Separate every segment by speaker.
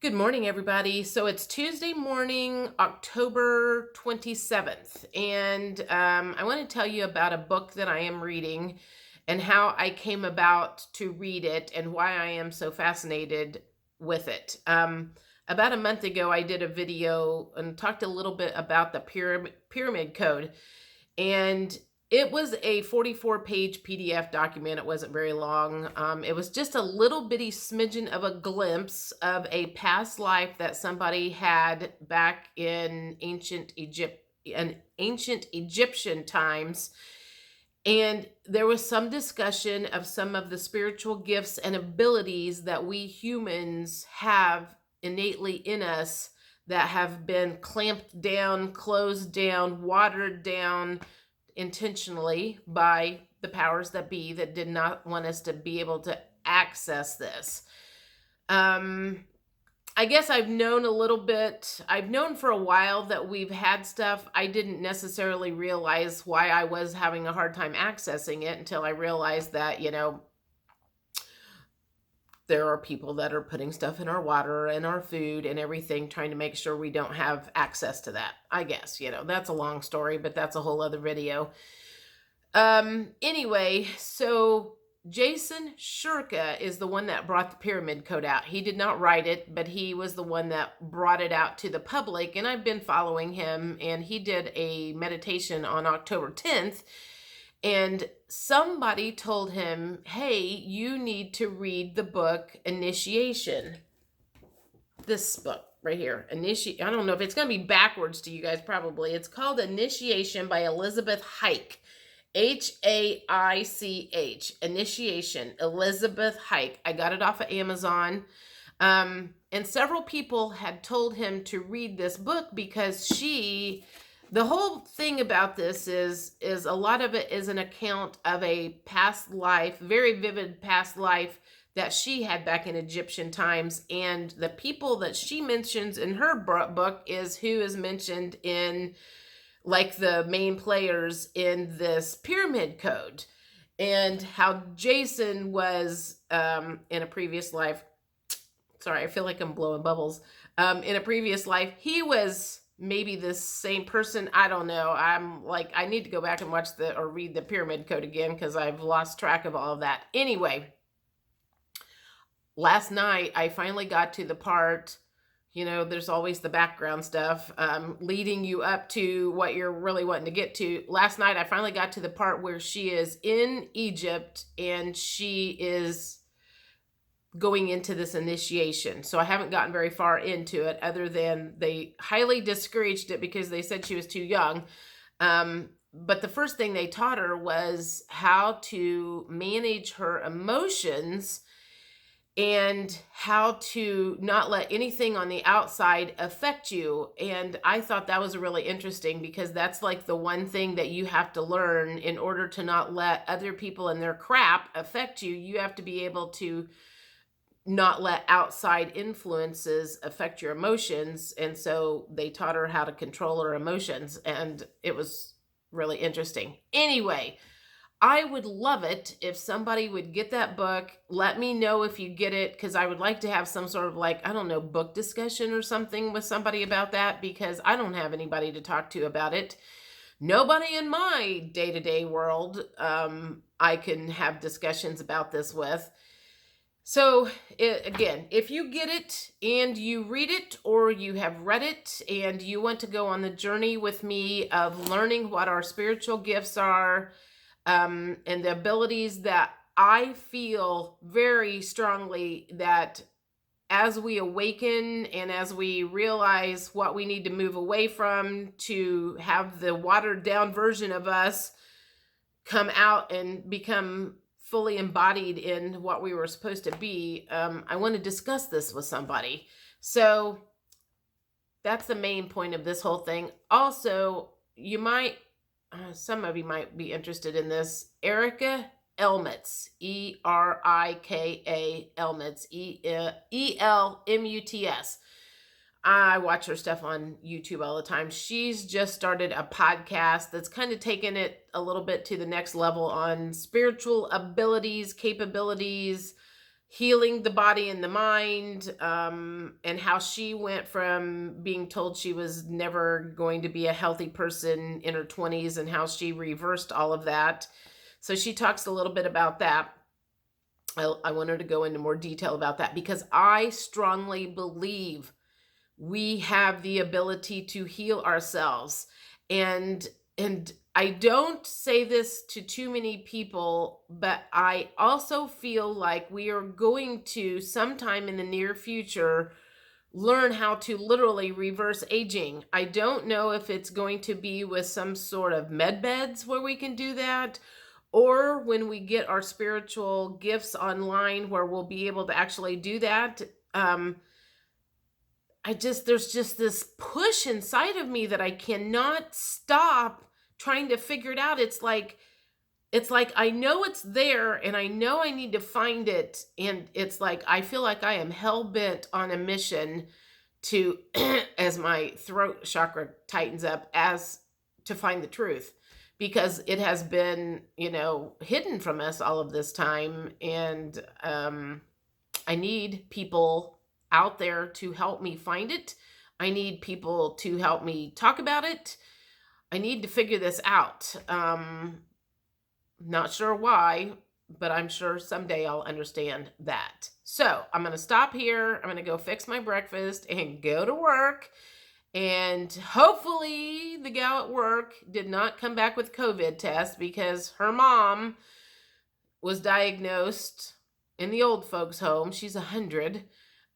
Speaker 1: Good morning, everybody. So it's Tuesday morning, October 27th, and I want to tell you about a book that I am reading and how I came about to read it and why I am so fascinated with it. About a month ago, I did a video and talked a little bit about the pyramid code, and it was a 44-page PDF document. It wasn't very long. It was just a little bitty smidgen of a glimpse of a past life that somebody had back in ancient Egyptian times. And there was some discussion of some of the spiritual gifts and abilities that we humans have innately in us that have been clamped down, closed down, watered down intentionally by the powers that be that did not want us to be able to access this. I guess I've known a little bit. I've known for a while that we've had stuff. I didn't necessarily realize why I was having a hard time accessing it until I realized that, there are people that are putting stuff in our water and our food and everything, trying to make sure we don't have access to that. I guess, that's a long story, but that's a whole other video. Anyway, so Jason Shurka is the one that brought the pyramid code out. He did not write it, but he was the one that brought it out to the public, and I've been following him, and he did a meditation on October 10th, and somebody told him, hey, you need to read the book Initiation. This book right here, I don't know if it's going to be backwards to you guys, probably. It's called Initiation by Elizabeth Haich. Haich. Initiation. Elizabeth Haich. I got it off of Amazon. And several people had told him to read this book because the whole thing about this is a lot of it is an account of a past life, very vivid past life that she had back in Egyptian times. And the people that she mentions in her book is who is mentioned in like the main players in this pyramid code, and how Jason was in a previous life. Sorry, I feel like I'm blowing bubbles. In a previous life, he was maybe the same person. I don't know. I'm like, I need to go back and watch or read the pyramid code again because I've lost track of all of that. Anyway, last night I finally got to the part, there's always the background stuff leading you up to what you're really wanting to get to. Last night I finally got to the part where she is in Egypt and she is going into this initiation. So I haven't gotten very far into it, other than they highly discouraged it because they said she was too young. But the first thing they taught her was how to manage her emotions and how to not let anything on the outside affect you. And I thought that was really interesting because that's like the one thing that you have to learn in order to not let other people and their crap affect you. You have to be able to not let outside influences affect your emotions. And so they taught her how to control her emotions, and it was really interesting. Anyway, I would love it if somebody would get that book. Let me know if you get it, because I would like to have some sort of book discussion or something with somebody about that, because I don't have anybody to talk to about it. Nobody in my day-to-day world I can have discussions about this with. So again, if you get it and you read it, or you have read it and you want to go on the journey with me of learning what our spiritual gifts are, and the abilities that I feel very strongly that as we awaken and as we realize what we need to move away from to have the watered down version of us come out and become fully embodied in what we were supposed to be, I want to discuss this with somebody. So that's the main point of this whole thing. Also, some of you might be interested in this. Erika Elmuts, Erika Elmuts, Elmuts. I watch her stuff on YouTube all the time. She's just started a podcast that's kind of taken it a little bit to the next level on spiritual abilities, capabilities, healing the body and the mind, and how she went from being told she was never going to be a healthy person in her 20s and how she reversed all of that. So she talks a little bit about that. I want her to go into more detail about that because I strongly believe we have the ability to heal ourselves. And I don't say this to too many people, but I also feel like we are going to sometime in the near future learn how to literally reverse aging. I don't know if it's going to be with some sort of med beds where we can do that, or when we get our spiritual gifts online where we'll be able to actually do that. There's just this push inside of me that I cannot stop trying to figure it out. It's like I know it's there and I know I need to find it. And it's like I feel like I am hell bent on a mission to, as my throat chakra tightens up, as to find the truth. Because it has been, hidden from us all of this time. And I need people out there to help me find it. I need people to help me talk about it. I need to figure this out. Not sure why, but I'm sure someday I'll understand that. So I'm going to stop here. I'm going to go fix my breakfast and go to work. And hopefully the gal at work did not come back with COVID test because her mom was diagnosed in the old folks home. She's 100.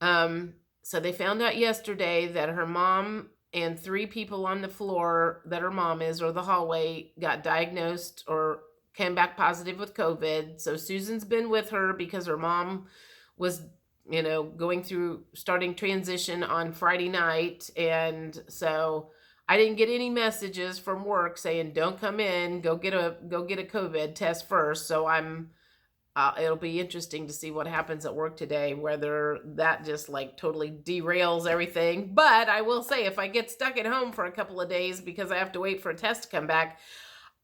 Speaker 1: So they found out yesterday that her mom and 3 people on the floor that her mom is, or the hallway, got diagnosed or came back positive with COVID. So Susan's been with her because her mom was, going through starting transition on Friday night. And so I didn't get any messages from work saying, don't come in, go get a COVID test first. So it'll be interesting to see what happens at work today, whether that just like totally derails everything. But I will say, if I get stuck at home for a couple of days because I have to wait for a test to come back,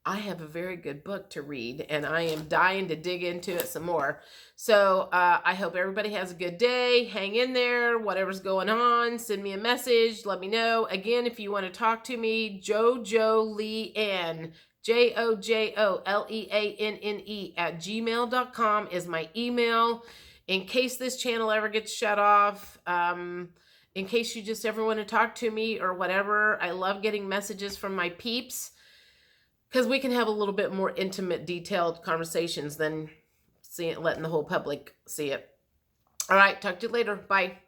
Speaker 1: I have a very good book to read and I am dying to dig into it some more. So I hope everybody has a good day. Hang in there. Whatever's going on, send me a message. Let me know. Again, if you want to talk to me, Jojo Leanne, JoJoLeanne @gmail.com is my email. In case this channel ever gets shut off, in case you just ever want to talk to me or whatever, I love getting messages from my peeps because we can have a little bit more intimate, detailed conversations than letting the whole public see it. All right, talk to you later. Bye.